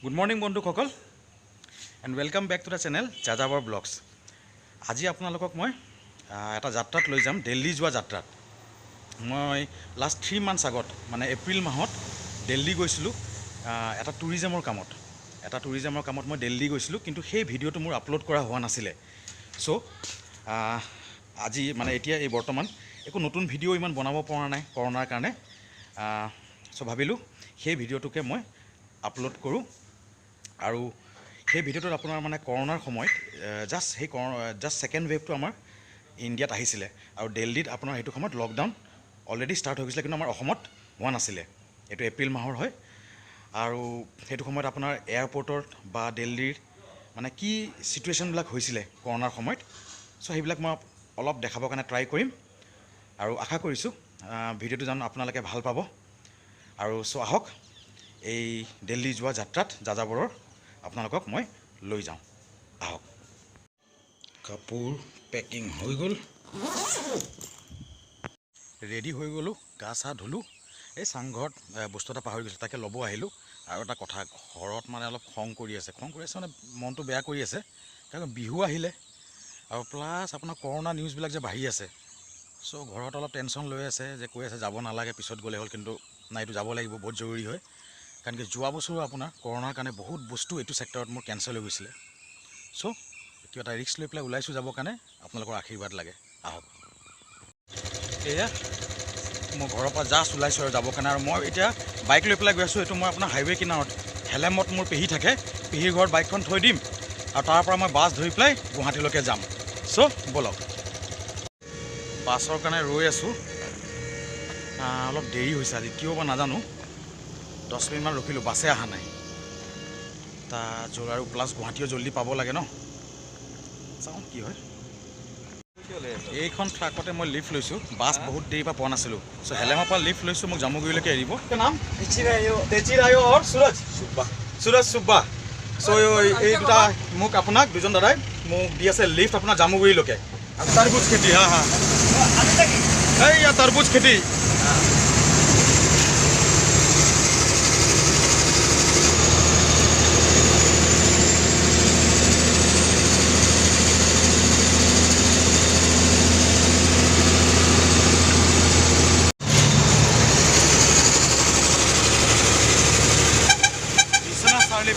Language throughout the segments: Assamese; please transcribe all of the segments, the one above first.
গুড মৰ্নিং বন্ধুসকল and welcome back to the channel Jajabor blogs. আজি আপোনালোকক মই এটা যাত্ৰাত লৈ যাম, দিল্লী যোৱা যাত্ৰাত। মই লাষ্ট 3 মান্থছ আগত মানে এপ্ৰিল মাহত দিল্লী গৈছিলোঁ এটা টুৰিজমৰ কামত মই দিল্লী গৈছিলোঁ, কিন্তু সেই ভিডিঅ'টো মোৰ আপলোড কৰা হোৱা নাছিলে। চ' আজি মানে এতিয়া এই বৰ্তমান একো নতুন ভিডিঅ' ইমান বনাব পৰা নাই কৰোণাৰ কাৰণে। চ' ভাবিলোঁ সেই ভিডিঅ'টোকে মই আপলোড কৰোঁ। আৰু সেই ভিডিঅ'টোত আপোনাৰ মানে কৰোণাৰ সময়ত জাষ্ট ছেকেণ্ড ৱেভটো আমাৰ ইণ্ডিয়াত আহিছিলে, আৰু দিল্লীত আপোনাৰ সেইটো সময়ত লকডাউন অলৰেডি ষ্টাৰ্ট হৈ গৈছিলে, কিন্তু আমাৰ অসমত হোৱা নাছিলে। এইটো এপ্ৰিল মাহৰ হয়, আৰু সেইটো সময়ত আপোনাৰ এয়াৰপৰ্টত বা দিল্লীৰ মানে কি ছিটুৱেশ্যনবিলাক হৈছিলে কৰোণাৰ সময়ত। চ' সেইবিলাক মই অলপ দেখাবৰ কাৰণে ট্ৰাই কৰিম, আৰু আশা কৰিছোঁ ভিডিঅ'টো জানো আপোনালোকে ভাল পাব। আৰু চ' আহক এই দিল্লী যোৱা যাত্ৰাত যাযাবৰৰ আপোনালোকক মই লৈ যাওঁ, আহক। কাপোৰ পেকিং হৈ গ'ল, ৰেডি হৈ গ'লোঁ, গা চা ধুলোঁ। এই চাংঘৰত বস্তু এটা পাহৰি গৈছোঁ, তাকে ল'ব আহিলোঁ। আৰু এটা কথা, ঘৰত মানে অলপ খং কৰি আছে মানে মনটো বেয়া কৰি আছে, কাৰণ বিহু আহিলে আৰু প্লাছ আপোনাৰ কৰোণা নিউজবিলাক যে বাঢ়ি আছে। চ' ঘৰত অলপ টেনশ্যন লৈ আছে, যে কৈ আছে যাব নালাগে, পিছত গ'লে হ'ল। কিন্তু নাই, এইটো যাব লাগিব, বহুত জৰুৰী হয়। কাৰণ কি যোৱা বছৰো আপোনাৰ কৰোণাৰ কাৰণে বহুত বস্তু এইটো ছেক্টৰত মোৰ কেঞ্চেল হৈ গৈছিলে। চ' কিবা এটা ৰিস্ক লৈ পেলাই ওলাইছোঁ যাবৰ কাৰণে, আপোনালোকৰ আশীৰ্বাদ লাগে, আহক। এয়া মই ঘৰৰ পৰা জাষ্ট ওলাইছোঁ আৰু যাবৰ কাৰণে। আৰু মই এতিয়া বাইক লৈ পেলাই গৈ আছোঁ। এইটো মই আপোনাৰ হাইৱে কিনাৰত হেলেমত মোৰ পেহী থাকে, পেহীৰ ঘৰত বাইকখন থৈ দিম, আৰু তাৰ পৰা মই বাছ ধৰি পেলাই গুৱাহাটীলৈকে যাম। চ' ব'লক, বাছৰ কাৰণে ৰৈ আছোঁ। অলপ দেৰি হৈছে আজি, কিয় বা নাজানো। 10 মিনিটমান ৰখিলোঁ, বাছে অহা নাই। আৰু প্লাছ গুৱাহাটীও জল্দি পাব লাগে ন, চাওঁ কি হয়। এইখন ট্ৰাকতে মই লিফ্ট লৈছোঁ, বাছ বহুত দেৰিৰ পৰা পোৱা নাছিলোঁ। চ' হেলেমৰ পৰা লিফ্ট লৈছোঁ, মোক জামুগুৰিলৈকে এৰিব। নাম তেজিৰায় আৰু সুৰজ সুব্বা। চ' এই দুটা মোক আপোনাক দুজন দাদাই মোক দি আছে লিফ্ট আপোনাৰ জামুগুৰিলৈকে। তৰবুজ খেতি, এইয়া তৰবুজ খেতি।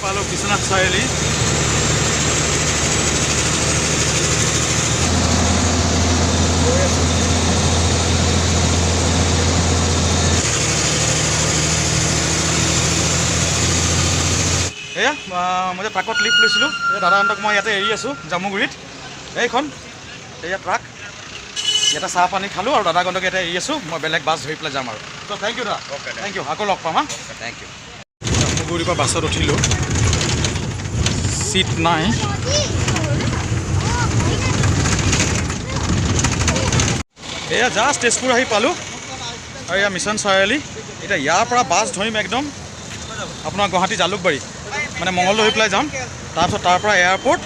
পালোঁ বিশ্বনাথ চাৰিআলি। এয়া মই যে ট্ৰাকত লিফ্ট লৈছিলোঁ, এই দাদাহঁতক মই ইয়াতে এৰি আছোঁ জামুগুৰিত। এইখন এয়া ট্ৰাক, ইয়াতে চাহ পানী খালোঁ, আৰু দাদাহঁতক ইয়াতে এৰি আছোঁ। মই বেলেগ বাছ ধৰি পেলাই যাম আৰু। ত' থেংক ইউ দাদা, থেংক ইউ, আকৌ লগ পাম। Thank U. জামুগুৰিৰ পৰা বাছত উঠিলোঁ, চিট নাই। এয়া জাষ্ট তেজপুৰ আহি পালোঁ, আৰু এয়া মিছন চাৰিআলি। এতিয়া ইয়াৰ পৰা বাছ ধৰিম একদম আপোনাৰ গুৱাহাটী জালুকবাৰী, মানে মঙলদৈ হৈ পেলাই যাম। তাৰপিছত তাৰ পৰা এয়াৰপৰ্ট,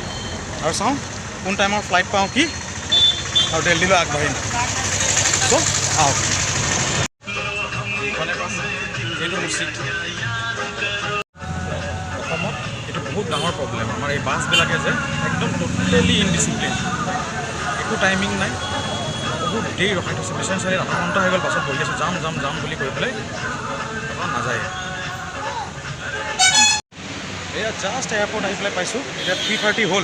আৰু চাওঁ কোন টাইমৰ ফ্লাইট পাওঁ কি, আৰু দিল্লীলৈ আগবাঢ়িম। চ' আহক, এইটো মোৰ চিট। অসমত এইটো বহুত ডাঙৰ প্ৰব্লেম, আমাৰ এই বাছবিলাকে যে একদম টোটেলি ইনডিচিপ্লিন, একো টাইমিং নাই, বহুত দেৰি ৰখাই থৈছে। মিছন চাৰিআলিত আধা ঘণ্টা হৈ গ'ল, বাছত বহি আছোঁ, যাম বুলি কৈ পেলাই আপোনাৰ নাযায়। এয়া জাষ্ট এয়াৰপৰ্ট আহি পেলাই পাইছোঁ, এতিয়া 3:30 হ'ল।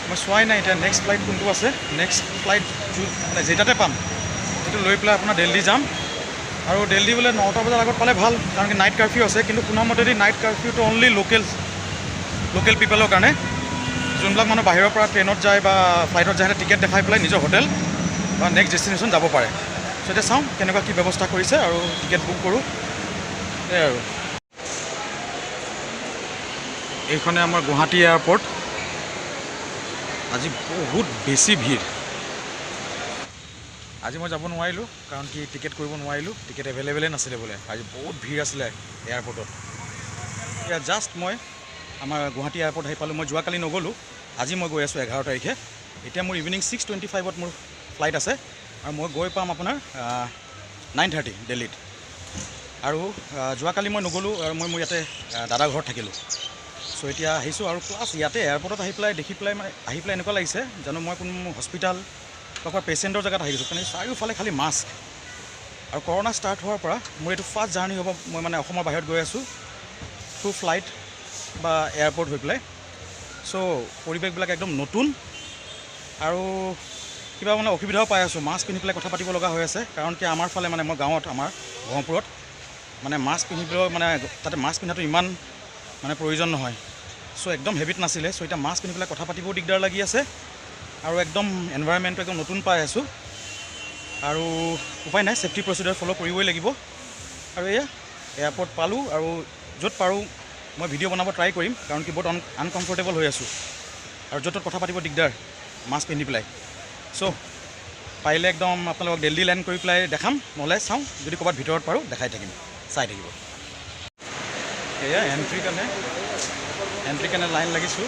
মই চোৱাই নাই এতিয়া নেক্সট ফ্লাইট কোনটো আছে। নেক্সট ফ্লাইট মানে যেইটাতে পাম সেইটো লৈ পেলাই আপোনাৰ দিল্লী যাম। আৰু দিল্লী বোলে 9টা বজাৰ আগত পালে ভাল, কাৰণ কি নাইট কাৰ্ফিউ আছে। কিন্তু শুনামতেদি নাইট কাৰ্ফিউটো অনলি লোকেল পিপলৰ কাৰণে। যোনবিলাক মানুহ বাহিৰৰ পৰা ট্ৰেইনত যায় বা ফ্লাইটত যায়, টিকেট দেখাই পেলাই নিজৰ হোটেল বা নেক্সট ডেষ্টিনেশ্যন যাব পাৰে। চ' এতিয়া চাওঁ কেনেকুৱা কি ব্যৱস্থা কৰিছে, আৰু টিকেট বুক কৰোঁ। এই আৰু এইখনে আমাৰ গুৱাহাটী এয়াৰপৰ্ট। আজি বহুত বেছি ভিৰ। আজি মই যাব নোৱাৰিলোঁ, কাৰণ কি টিকেট কৰিব নোৱাৰিলোঁ, টিকেট এভেইলেবলেই নাছিলে বোলে। আজি বহুত ভিৰ আছিলে এয়াৰপৰ্টত। এতিয়া জাষ্ট মই আমাৰ গুৱাহাটী এয়াৰপৰ্ট আহি পালোঁ। মই যোৱাকালি নগ'লোঁ, আজি মই গৈ আছোঁ 11 তাৰিখে। এতিয়া মোৰ ইভিনিং 6:25ত মোৰ ফ্লাইট আছে, আৰু মই গৈ পাম আপোনাৰ 9:30 দিল্লীত। আৰু যোৱাকালি মই নগ'লোঁ, আৰু মই মোৰ ইয়াতে দাদাৰ ঘৰত থাকিলোঁ। চ' এতিয়া আহিছোঁ আৰু প্লাছ ইয়াতে এয়াৰপৰ্টত আহি পেলাই দেখি পেলাই এনেকুৱা লাগিছে জানো মই কোনো হস্পিটেল বা পেচেণ্টৰ জেগাত আহিছোঁ, কাৰণ চাৰিওফালে খালি মাস্ক। আৰু কৰোণা ষ্টাৰ্ট হোৱাৰ পৰা মোৰ এইটো ফাৰ্ষ্ট জাৰ্ণি হ'ব, মই মানে অসমৰ বাহিৰত গৈ আছোঁ থ্ৰু ফ্লাইট বা এয়াৰপৰ্ট হৈ পেলাই। চ' পৰিৱেশবিলাক একদম নতুন আৰু কিবা মানে অসুবিধাও পাই আছোঁ, মাস্ক পিন্ধি পেলাই কথা পাতিব লগা হৈ আছে। কাৰণ কি আমাৰ ফালে মানে মই গাঁৱত, আমাৰ গহপুৰত মানে মাস্ক পিন্ধিবলৈ মানে তাতে মাস্ক পিন্ধাটো ইমান মানে প্ৰয়োজন নহয়। চ' একদম হেবিট নাছিলে। চ' এতিয়া মাস্ক পিন্ধি পেলাই কথা পাতিবও দিগদাৰ লাগি আছে আৰু একদম এনভাইৰনমেণ্টটো একদম নতুন পাই আছোঁ। আৰু উপায় নাই, ছেফটি প্ৰচিডিউৰ ফ'ল' কৰিবই লাগিব। আৰু এয়া এয়াৰপৰ্ট পালোঁ আৰু য'ত পাৰোঁ মই ভিডিঅ' বনাব ট্ৰাই কৰিম, কাৰণ কি বহুত আনকমফৰ্টেবল হৈ আছোঁ আৰু য'ত কথা পাতিব দিগদাৰ মাস্ক পিন্ধি পেলাই। চ' পাৰিলে একদম আপোনালোকক দিল্লী লেণ্ড কৰি পেলাই দেখাম, নহ'লে চাওঁ যদি ক'ৰবাত ভিতৰত পাৰোঁ দেখাই থাকিম, চাই থাকিব। এয়া এণ্ট্ৰিৰ কাৰণে লাইন লাগিছোঁ।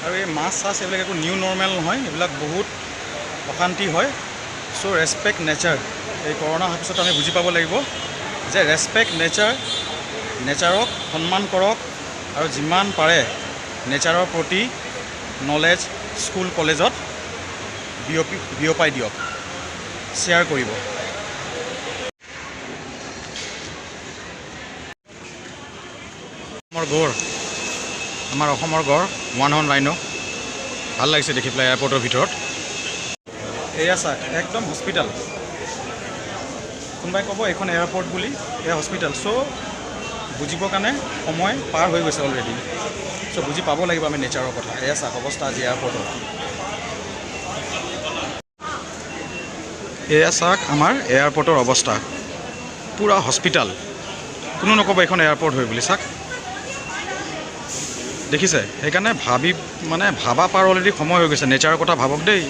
আৰু এই মাছ এইবিলাক একো নিউ নৰ্মেল নহয়, এইবিলাক বহুত অশান্তি হয়। চ' ৰেচপেক্ট নেচাৰ, এই কৰোণা হোৱাৰ পিছত আমি বুজি পাব লাগিব যে ৰেচপেক্ট নেচাৰক সন্মান কৰক আৰু যিমান পাৰে নেচাৰৰ প্ৰতি নলেজ স্কুল কলেজত বিয়পাই দিয়ক, শ্বেয়াৰ কৰিব। আমাৰ অসমৰ গড় ওৱান হৰ্ণ ৰাইনো, ভাল লাগিছে দেখি পেলাই এয়াৰপৰ্টৰ ভিতৰত। এয়া চাওক একদম হস্পিটেল, কোনোবাই ক'ব এইখন এয়াৰপৰ্ট বুলি, এয়া হস্পিটেল। চ' বুজিবৰ কাৰণে সময় পাৰ হৈ গৈছে অলৰেডি। চ' বুজি পাব লাগিব আমি নেচাৰৰ কথা। এয়া চাওক অৱস্থা আজি এয়াৰপৰ্টৰ। এয়া চাওক আমাৰ এয়াৰপৰ্টৰ অৱস্থা, পূৰা হস্পিটেল। কোনো নক'ব এইখন এয়াৰপৰ্ট হয় বুলি। চাওক দেখিছে, সেইকাৰণে ভাবা পাৰ অলৰেডি সময় হৈ গৈছে। নেচাৰৰ কথা ভাবক দেই,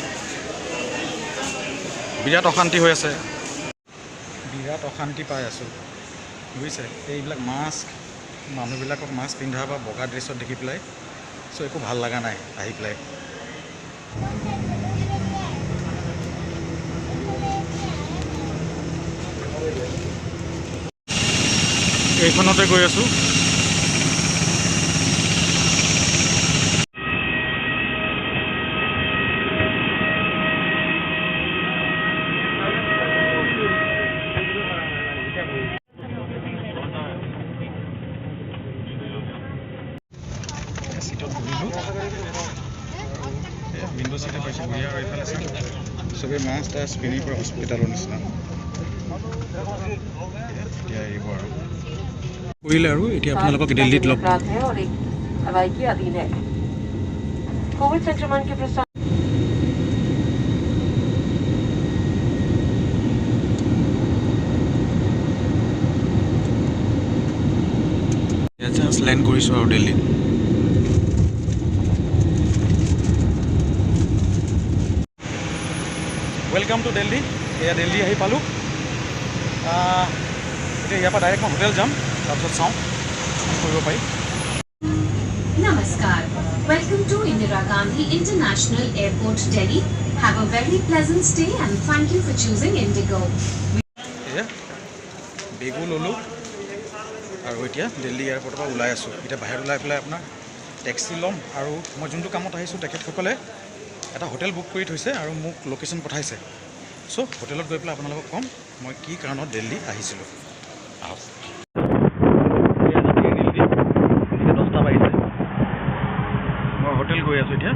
বিৰাট অশান্তি হৈ আছে, বিৰাট অশান্তি পাই আছোঁ বুজিছে। এইবিলাক মানুহবিলাকক মাস্ক পিন্ধা বা বগা ড্ৰেছত দেখি পেলাই চ' একো ভাল লগা নাই আহি পেলাই। এইখনতে গৈ আছোঁ। চিটত বহিলোঁ, উইণ্ডো চিটে পাইছোঁ বহি। আৰু এইফালে চাওক চবেই মাস্ক টাস্ক পিন্ধি পৰা হস্পিটেলৰ নিচিনা। এতিয়া আহিব আৰু কৰিলে আৰু এতিয়া আপোনালোকক দিল্লীত লগ পাম। জাষ্ট লেণ্ড কৰিছোঁ আৰু দিল্লীত। Welcome to Delhi. এয়া দিল্লী আহি পালোঁ। এতিয়া ইয়াৰ পৰা ডাইৰেক্ট মই হোটেল যাম, তাৰপিছত চাওঁ কি কৰিব পাৰি। Namaskar. Welcome to Indira Gandhi International Airport, Delhi. Have a very pleasant stay and thank you for choosing Indigo. বেগো ল'লোঁ আৰু এতিয়া দিল্লী এয়াৰপৰ্টৰ পৰা ওলাই আছোঁ। এতিয়া বাহিৰত ওলাই পেলাই আপোনাৰ টেক্সি ল'ম। আৰু মই যোনটো কামত আহিছোঁ তেখেতসকলে এটা হোটেল বুক কৰি থৈছে আৰু মোক লোকেশ্যন পঠাইছে। চ' হোটেলত গৈ পেলাই আপোনালোকক ক'ম মই কি কাৰণত দিল্লী আহিছিলোঁ। আহক। এতিয়া 10টা বাজিছে, মই হোটেল গৈ আছোঁ এতিয়া।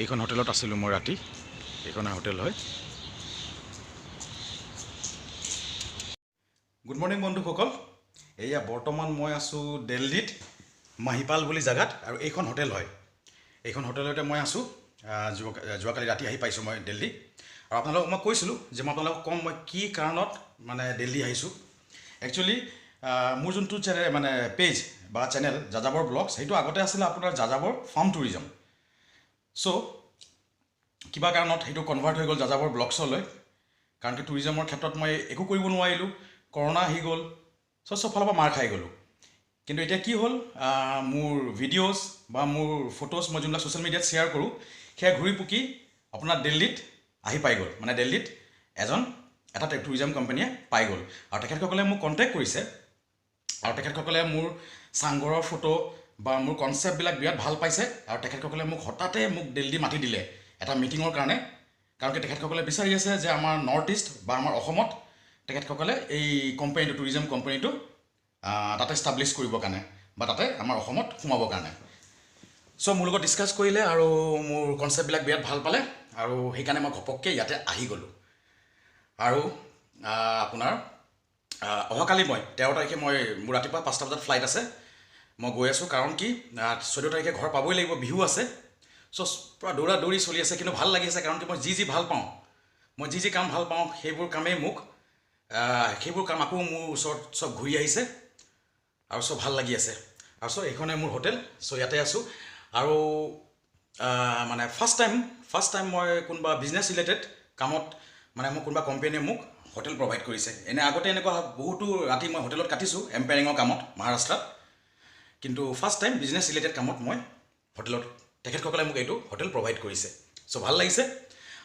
এইখন হোটেলত আছিলোঁ মই ৰাতি, এইখনে হোটেল হয়। গুড মৰ্ণিং বন্ধুসকল। এয়া বৰ্তমান মই আছোঁ দিল্লীত মাহিপাল বুলি জেগাত, আৰু এইখন হোটেল হয়। এইখন হোটেলতে মই আছোঁ। যোৱাকালি ৰাতি আহি পাইছোঁ মই দিল্লী। আৰু আপোনালোকক মই কৈছিলোঁ যে মই আপোনালোকক ক'ম মই কি কাৰণত মানে দিল্লী আহিছোঁ। একচুৱেলি মোৰ যোনটো পেজ বা চেনেল যাযাবৰ ব্লগছ, সেইটো আগতে আছিলে আপোনাৰ যাযাবৰ ফাৰ্ম টুৰিজম। চ' কিবা কাৰণত সেইটো কনভাৰ্ট হৈ গ'ল যাযাবৰ ব্লগছলৈ, কাৰণ কি টুৰিজমৰ ক্ষেত্ৰত মই একো কৰিব নোৱাৰিলোঁ, কৰোণা আহি গ'ল। চ' চব ফালৰ পৰা মাৰ খাই গ'লোঁ। কিন্তু এতিয়া কি হ'ল, মোৰ ভিডিঅ'ছ বা মোৰ ফটোজ মই যোনবিলাক ছ'চিয়েল মিডিয়াত শ্বেয়াৰ কৰোঁ, সেয়া ঘূৰি পকি আপোনাৰ দিল্লীত আহি পাই গ'ল। মানে দিল্লীত এটা টুৰিজম কোম্পানীয়ে পাই গ'ল আৰু তেখেতসকলে মোক কণ্টেক্ট কৰিছে আৰু তেখেতসকলে মোৰ চাংঘৰৰ ফটো বা মোৰ কনচেপ্টবিলাক বিৰাট ভাল পাইছে আৰু তেখেতসকলে মোক হঠাতে মোক দিল্লী মাতি দিলে এটা মিটিঙৰ কাৰণে কাৰণ কি তেখেতসকলে বিচাৰি আছে যে আমাৰ নৰ্থ ইষ্ট বা আমাৰ অসমত তেখেতসকলে এই কোম্পানীটো টুৰিজম কোম্পানীটো তাতে ষ্টাব্লিছ কৰিবৰ কাৰণে বা তাতে আমাৰ অসমত সোমাবৰ কাৰণে চ' মোৰ লগত ডিছকাছ কৰিলে আৰু মোৰ কনচেপ্টবিলাক বিৰাট ভাল পালে আৰু সেইকাৰণে মই ঘপককৈ ইয়াতে আহি গ'লোঁ আৰু আপোনাৰ অহাকালি মই 13 তাৰিখে মই মোৰ ৰাতিপুৱা 5টা বজাত ফ্লাইট আছে মই গৈ আছোঁ কাৰণ কি 14 তাৰিখে ঘৰ পাবই লাগিব বিহু আছে চ' পূৰা দৌৰা দৌৰি চলি আছে কিন্তু ভাল লাগি আছে কাৰণ কি মই যি ভাল পাওঁ মই যি কাম ভাল পাওঁ সেইবোৰ কামেই মোক সেইবোৰ কাম আকৌ মোৰ ওচৰত চব ঘূৰি আহিছে আৰু চব ভাল লাগি আছে আৰু চ' এইখনে মোৰ হোটেল চ' ইয়াতে আছোঁ আৰু মানে ফাৰ্ষ্ট টাইম মই কোনোবা বিজনেছ ৰিলেটেড কামত মানে মোক কোনোবা কোম্পানীয়ে মোক হোটেল প্ৰভাইড কৰিছে এনে আগতে এনেকুৱা বহুতো ৰাতি মই হোটেলত কাটিছোঁ এম্পায়াৰিঙৰ কামত মহাৰাষ্ট্ৰত কিন্তু ফাৰ্ষ্ট টাইম বিজনেছ ৰিলেটেড কামত মই হোটেলত তেখেতসকলে মোক এইটো হোটেল প্ৰভাইড কৰিছে চ' ভাল লাগিছে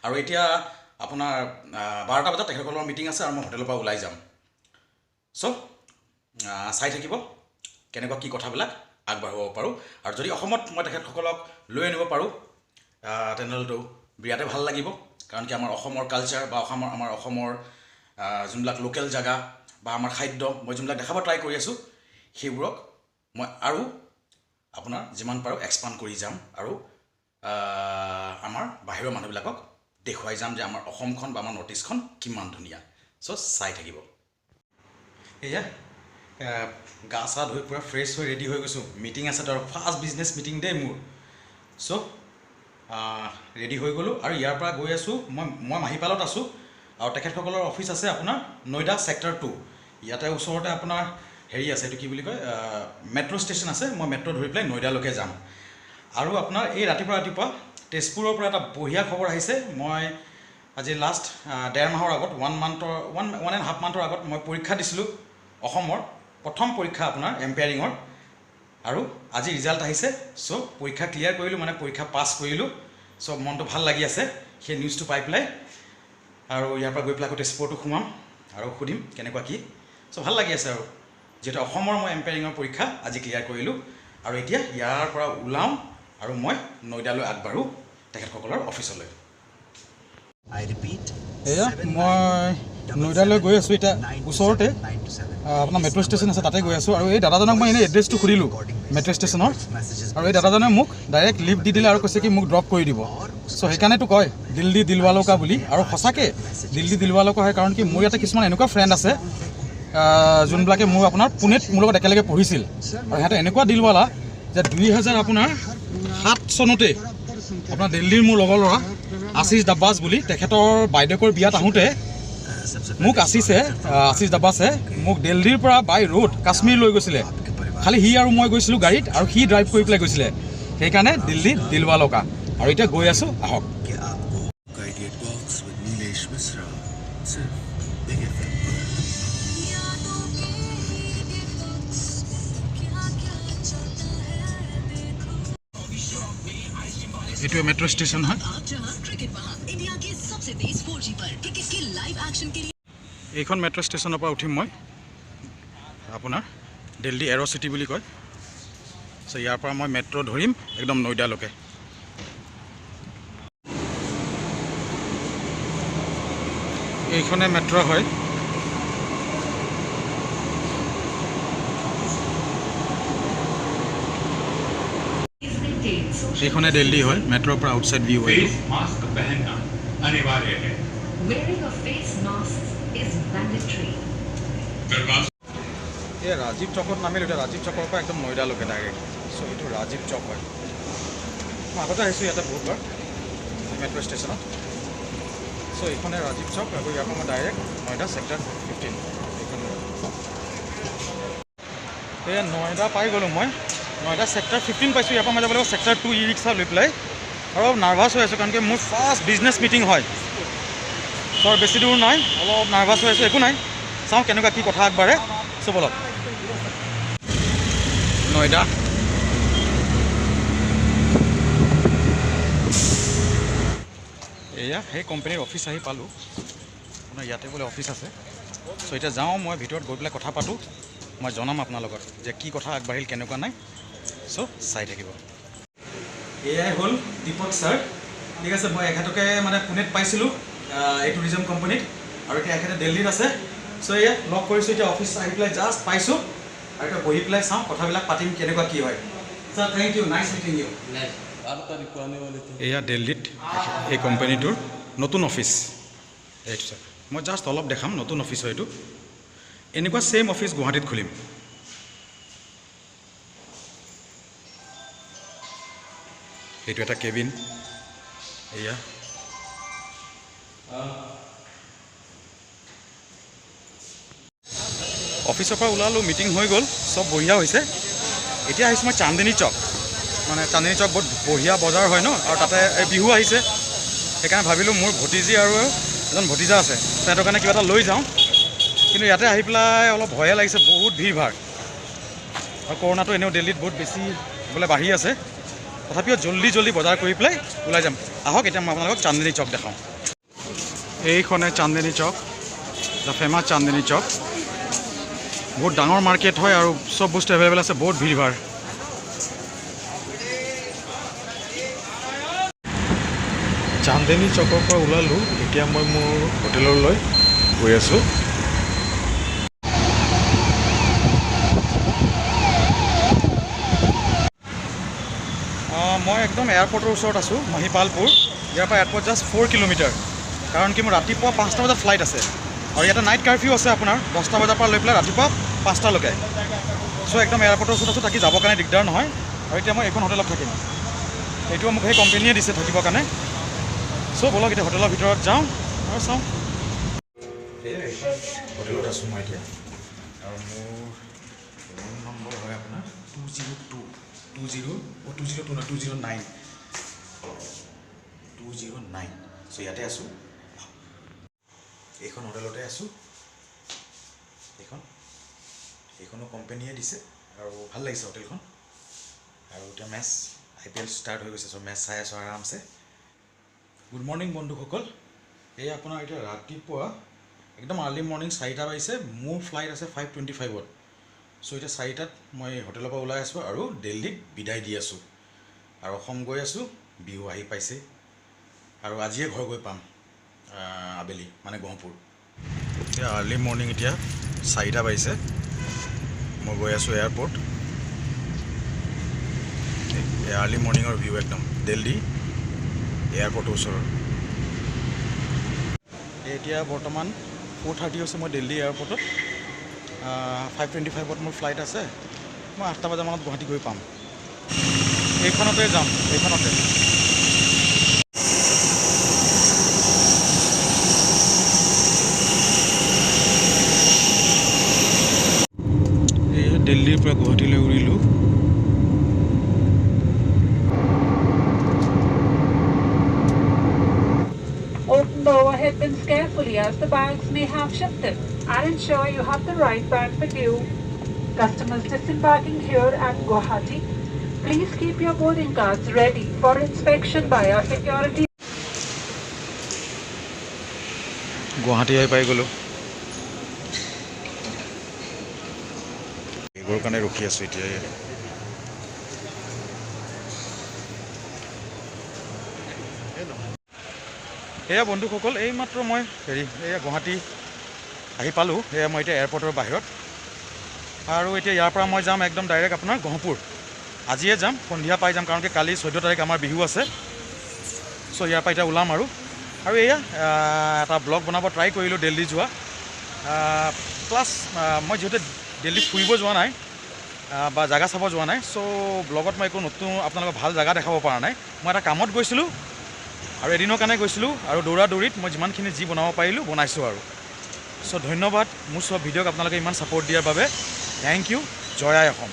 আৰু এতিয়া আপোনাৰ 12টা বজাত তেখেতসকলৰ মিটিং আছে আৰু মই হোটেলৰ পৰা ওলাই যাম চ' চাই থাকিব কেনেকুৱা কি কথাবিলাক আগবাঢ়িব পাৰোঁ আৰু যদি অসমত মই তেখেতসকলক লৈ আনিব পাৰোঁ তেনেহ'লেতো বিৰাটে ভাল লাগিব কাৰণ কি আমাৰ অসমৰ কালচাৰ বা আমাৰ অসমৰ যোনবিলাক লোকেল জেগা বা আমাৰ খাদ্য মই যোনবিলাক দেখাব ট্ৰাই কৰি আছোঁ সেইবোৰক মই আৰু আপোনাৰ যিমান পাৰোঁ এক্সপাণ্ড কৰি যাম আৰু আমাৰ বাহিৰৰ মানুহবিলাকক দেখুৱাই যাম যে আমাৰ অসমখন বা আমাৰ নৰ্থ ইষ্টখন কিমান ধুনীয়া চ' চাই থাকিব এয়া গা চা ধুই পূৰা ফ্ৰেছ হৈ ৰেডি হৈ গৈছোঁ মিটিং আছে তাৰ ফাৰ্ষ্ট বিজনেছ মিটিং দেই মোৰ চ' ৰেডি হৈ গ'লোঁ আৰু ইয়াৰ পৰা গৈ আছোঁ মই মাহিপালত আছোঁ আৰু তেখেতসকলৰ অফিচ আছে আপোনাৰ নয়ডা ছেক্টৰ 2 ইয়াতে ওচৰতে আপোনাৰ হেৰি আছে এইটো কি বুলি কয় মেট্ৰ' ষ্টেচন আছে মই মেট্ৰ' ধৰি পেলাই নয়ডালৈকে যাম আৰু আপোনাৰ এই ৰাতিপুৱা তেজপুৰৰ পৰা এটা বঢ়িয়া খবৰ আহিছে মই আজি লাষ্ট 1.5 মাহৰ আগত 1.5 মান্থৰ আগত মই পৰীক্ষা দিছিলোঁ অসমৰ প্ৰথম পৰীক্ষা আপোনাৰ এম্পায়াৰিঙৰ আৰু আজি ৰিজাল্ট আহিছে চ' পৰীক্ষা ক্লিয়াৰ কৰিলোঁ মানে পৰীক্ষা পাছ কৰিলোঁ চ' মনটো ভাল লাগি আছে সেই নিউজটো পাই পেলাই আৰু ইয়াৰ পৰা গৈ পেলাই আকৌ তেজপুৰতো সোমাম আৰু সুধিম কেনেকুৱা কি চ' ভাল লাগি আছে আৰু যিহেতু অসমৰ মই এম্পায়াৰিঙৰ পৰীক্ষা আজি ক্লিয়াৰ কৰিলোঁ আৰু এতিয়া ইয়াৰ পৰা ওলাওঁ আৰু মই নয়ডালৈ আগবাঢ়োঁ তেখেতসকলৰ অফিচলৈ এয়া মই নয়ডালৈ গৈ আছোঁ এতিয়া ওচৰতে আপোনাৰ মেট্ৰ' ষ্টেচন আছে তাতে গৈ আছোঁ আৰু এই দাদাজনক মই এনেই এড্ৰেছটো সুধিলোঁ মেট্ৰ' ষ্টেচনৰ আৰু এই দাদাজনে মোক ডাইৰেক্ট লিফ্ট দি দিলে আৰু কৈছে কি মোক ড্ৰপ কৰি দিব চ' সেইকাৰণেতো কয় দিল্লী দিলৱালকা বুলি আৰু সঁচাকৈ দিল্লী দিলৱালকা হয় কাৰণ কি মোৰ ইয়াতে কিছুমান এনেকুৱা ফ্ৰেণ্ড আছে যোনবিলাকে মোৰ আপোনাৰ পুনেত মোৰ লগত একেলগে পঢ়িছিল আৰু সিহঁতে এনেকুৱা দিলৱালা যে 2007 চনতে আপোনাৰ দিল্লীৰ মোৰ লগৰ ল'ৰা আশিষ দাব্বাছ বুলি তেখেতৰ বাইদেউকৰ বিয়াত আহোঁতে মোক আশিষ দাব্বাছে মোক দিল্লীৰ পৰা বাই ৰোড কাশ্মীৰ লৈ গৈছিলে খালি সি আৰু মই গৈছিলোঁ গাড়ীত আৰু সি ড্ৰাইভ কৰি পেলাই গৈছিলে সেইকাৰণে দিল্লী দিলৱালকা আৰু এতিয়া গৈ আছোঁ আহক এইটো মেট্ৰ' ষ্টেচন হয় এইখন মেট্ৰ' ষ্টেচনৰ পৰা উঠিম মই আপোনাৰ দিল্লী এৰ' চিটি বুলি কয় চ' ইয়াৰ পৰা মই মেট্ৰ' ধৰিম একদম নয়ডালৈকে এইখনে মেট্ৰ' হয় এইখনে দিল্লী হয় মেট্ৰ'ৰ পৰা আউটছাইড ভিউ হয় এই ৰাজীৱ চকত নামিলোঁ এতিয়া ৰাজীৱ চকৰ পৰা একদম নয়ডালৈকে ডাইৰেক্ট চ' এইটো ৰাজীৱ চক হয় মই আগতে আহিছোঁ ইয়াতে বহুতবাৰ মেট্ৰ' ষ্টেচনত চ' এইখনে ৰাজীৱ চক আৰু ইয়াৰ পৰা মই ডাইৰেক্ট নয়ডা ছেক্টৰ 15 এই নয়ডা পাই গ'লোঁ মই নয়ডা ছেক্টৰ 15 পাইছোঁ ইয়াৰ পৰা মই যাব লাগিব ছেক্টৰ 2 ই ৰিক্সা লৈ পেলাই আৰু অলপ নাৰ্ভাছ হৈ আছোঁ কাৰণ কি মোৰ ফাৰ্ষ্ট বিজনেছ মিটিং হয় চ' বেছি দূৰ নাই অলপ নাৰ্ভাছ হৈ আছোঁ একো নাই চাওঁ কেনেকুৱা কি কথা আগবাঢ়ে চ' বলক নয়ডা এয়া সেই কোম্পানীৰ অফিচ আহি পালোঁ আপোনাৰ ইয়াতে বোলে অফিচ আছে চ' এতিয়া যাওঁ মই ভিতৰত গৈ পেলাই কথা পাতোঁ মই জনাম আপোনালোকক যে কি কথা আগবাঢ়িল কেনেকুৱা নাই। চ' চাই থাকিব। এয়াই হ'ল দীপক ছাৰ। ঠিক আছে, মই এখেতকে মানে পুনেত পাইছিলোঁ এই টুৰিজম কোম্পানীত, আৰু এতিয়া এখেতে দিল্লীত আছে। চ' এয়া লগ কৰিছোঁ, এতিয়া অফিচ আহি পেলাই জাষ্ট পাইছোঁ, আৰু এতিয়া বহি পেলাই চাওঁ কথাবিলাক পাতিম কেনেকুৱা কি হয়। Sir thank you, nice meeting you. এয়া দিল্লীত এই কোম্পানীটোৰ নতুন অফিচ। এইটো ছাৰ, মই জাষ্ট অলপ দেখাম, নতুন অফিচ হয় এইটো। এনেকুৱা ছেইম অফিচ গুৱাহাটীত খুলিম। এইটো এটা কেবিন। এয়া অফিচৰ পৰা ওলালোঁ, মিটিং হৈ গ'ল, চব বঢ়িয়া হৈছে। এতিয়া আহিছোঁ মই চান্দিনী চক। মানে চান্দিনী চক বহুত বঢ়িয়া বজাৰ হয় ন, আৰু তাতে এই বিহু আহিছে, সেইকাৰণে ভাবিলোঁ মোৰ ভতিজী আৰু এজন ভতিজা আছে, সিহঁতৰ কাৰণে কিবা এটা লৈ যাওঁ। কিন্তু ইয়াতে আহি পেলাই অলপ ভয়ে লাগিছে, বহুত ভিৰ ভাৰ, আৰু কৰোণাটো এনেও দিল্লীত বহুত বেছি বোলে বাঢ়ি আছে। তথাপিও জল্দি বজাৰ কৰি পেলাই ওলাই যাম। আহক এতিয়া মই আপোনালোকক চান্দিনী চক দেখাওঁ। এইখনে চান্দিনী চক, দ্য ফেমাছ চান্দিনী চক। বহুত ডাঙৰ মাৰ্কেট হয় আৰু চব বস্তু এভেইলেবল আছে, বহুত ভিৰ ভাৰ। চান্দিনী চকৰ পৰা ওলালোঁ, এতিয়া মই মোৰ হোটেললৈ গৈ আছোঁ। মই একদম এয়াৰপৰ্টৰ ওচৰত আছোঁ, মহিপালপুৰ। ইয়াৰ পৰা এয়াৰপৰ্ট জাষ্ট 4 কিলোমিটাৰ। কাৰণ কি মোৰ ৰাতিপুৱা 5টা বজাত ফ্লাইট আছে, আৰু ইয়াতে নাইট কাৰফিউ আছে আপোনাৰ 10টা বজাৰ পৰা লৈ পেলাই ৰাতিপুৱা 5টালৈকে। চ' একদম এয়াৰপৰ্টৰ ওচৰত আছোঁ, তাকি যাবৰ কাৰণে দিগদাৰ নহয়। আৰু এতিয়া মই এইখন হোটেলত থাকিম, এইটো মোক সেই কোম্পানীয়ে দিছে থাকিবৰ কাৰণে। চ' ব'লক এতিয়া হোটেলৰ ভিতৰত যাওঁ আৰু চাওঁ। হোটেলত আছোঁ মই এতিয়া, আৰু মোৰ ৰুম নম্বৰ হয় আপোনাৰ 202 নহয় 209। চ' ইয়াতে আছোঁ, এইখন হোটেলতে আছোঁ। এইখনো কোম্পানীয়ে দিছে, আৰু ভাল লাগিছে হোটেলখন। আৰু এতিয়া মেচ IPL ষ্টাৰ্ট হৈ গৈছে, চ' মেচ চাই আছোঁ আৰামছে। গুড মৰ্ণিং বন্ধুসকল। এই আপোনাৰ এতিয়া ৰাতিপুৱা একদম আৰ্লি মৰ্ণিং 4টা বাজিছে। মোৰ ফ্লাইট আছে 5:25-ত। চ' এতিয়া 4টাত মই হোটেলৰ পৰা ওলাই আছোঁ আৰু দিল্লীক বিদায় দি আছোঁ, আৰু অসম গৈ আছোঁ। বিহু আহি পাইছে, আৰু আজিয়ে ঘৰ গৈ পাম আবেলি, মানে গহপুৰ। এতিয়া আৰ্লি মৰ্ণিং, এতিয়া 4টা বাজিছে, মই গৈ আছোঁ এয়াৰপৰ্ট। আৰ্লি মৰ্ণিঙৰ ভিউ একদম দিল্লী এয়াৰপৰ্টৰ ওচৰৰ। এতিয়া বৰ্তমান 4:30 হৈছে, মই দিল্লী এয়াৰপৰ্টত। 5:25-ত মোৰ ফ্লাইট আছে। মই 8টা বজামানত গুৱাহাটী গৈ পাম। এইখনতে যাম, এইখনতে। দিল্লীৰ পৰা গুৱাহাটীলৈ উৰিলোঁ। Open the overhead bins carefully as the bags may have shifted, and ensure you have the right bag with you. Customers disembarking here at Guwahati, please keep your boarding cards ready for inspection by our security. Guwahati আহি পাই গ'লোঁ। এইবোৰৰ কাৰণে ৰখি আছোঁ এতিয়া। এয়া বন্ধুসকল, এইমাত্ৰ মই এয়া গুৱাহাটী আহি পালোঁ। এয়া মই এতিয়া এয়াৰপৰ্টৰ বাহিৰত, আৰু এতিয়া ইয়াৰ পৰা মই যাম একদম ডাইৰেক্ট আপোনাৰ গহপুৰ। আজিয়ে যাম, সন্ধিয়া পাই যাম, কাৰণ কি কালি 14 তাৰিখ আমাৰ বিহু আছে। চ' ইয়াৰ পৰা এতিয়া ওলাম আৰু এয়া এটা ব্লগ বনাব ট্ৰাই কৰিলোঁ দিল্লী যোৱা। প্লাছ মই যিহেতু দিল্লী ফুৰিব যোৱা নাই বা জেগা চাব যোৱা নাই, চ' ব্লগত মই একো নতুন আপোনালোকক ভাল জেগা দেখাব পৰা নাই। মই এটা কামত গৈছিলোঁ, আৰু এদিনৰ কাৰণে গৈছিলোঁ, আৰু দৌৰিত মই যিমানখিনি যি বনাব পাৰিলোঁ বনাইছোঁ আৰু। চ' ধন্যবাদ মোৰ চব ভিডিঅ'ক আপোনালোকে ইমান ছাপোৰ্ট দিয়াৰ বাবে। Thank you. জয় আই অসম।